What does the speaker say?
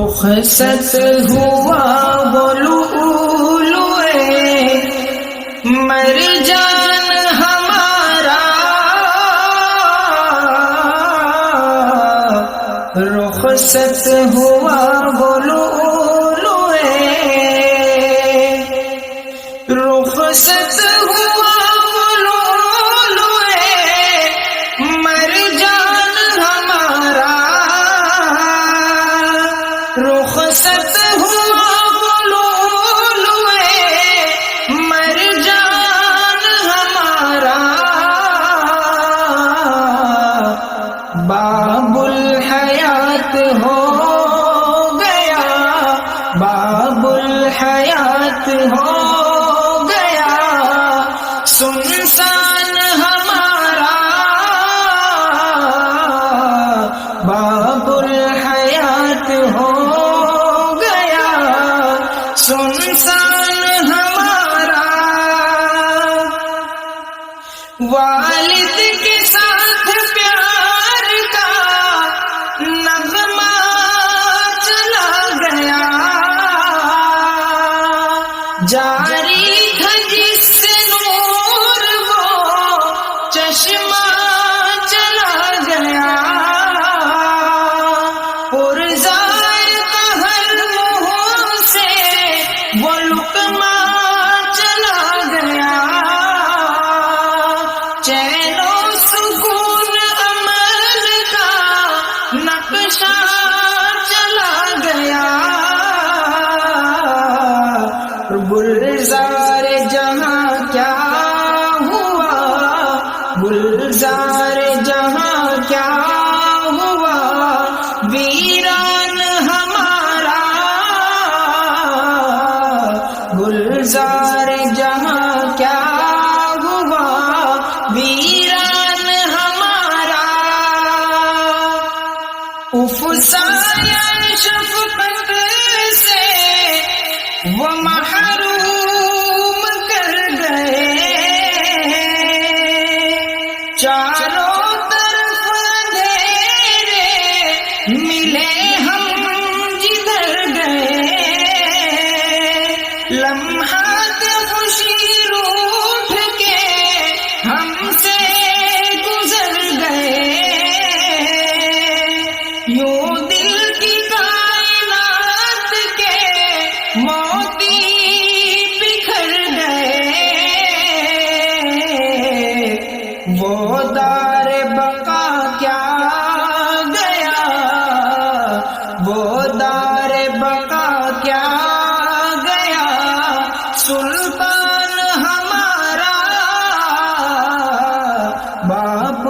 رخصت ہوا وہ لؤلؤے مرجان ہمارا، رخصت ہوا وہ لؤلؤے، رخصت ہوا وہ لؤلؤے مرجان ہمارا، رخصت ہوا وہ لؤلؤے مرجان ہمارا، باب الحیات ہو گیا، باب الحیات ہو گیا سنسان ہمارا، باب الحیات ہو گیا سنسان ہمارا، والد کے ساتھ پیار کا نغمہ چلا گیا، جاری تھا جس سے نور وہ چشمہ چلا گیا، پرزائے ہر منہ سے وہ لقمہ چلا گیا، چین و سکون عمل کا نقشہ چلا گیا، گلزار جہاں کیا ہوا، گلزار جہاں کیا ہوا ویران ہمارا، گلزار جہاں کیا ہوا ویران ہمارا، افسایا شفقت سے وہ محروم کر گئے، چاروں طرف اندھیرے ملے ہم جدھر گئے، لمحات خوشی روٹھ کے ہم سے گزر گئے، یوں دل کی کائنات کے موتی بکھر گئے، وہ دار بقا کیا گیا، وہ دار بقا کیا گیا سلطان ہمارا، باب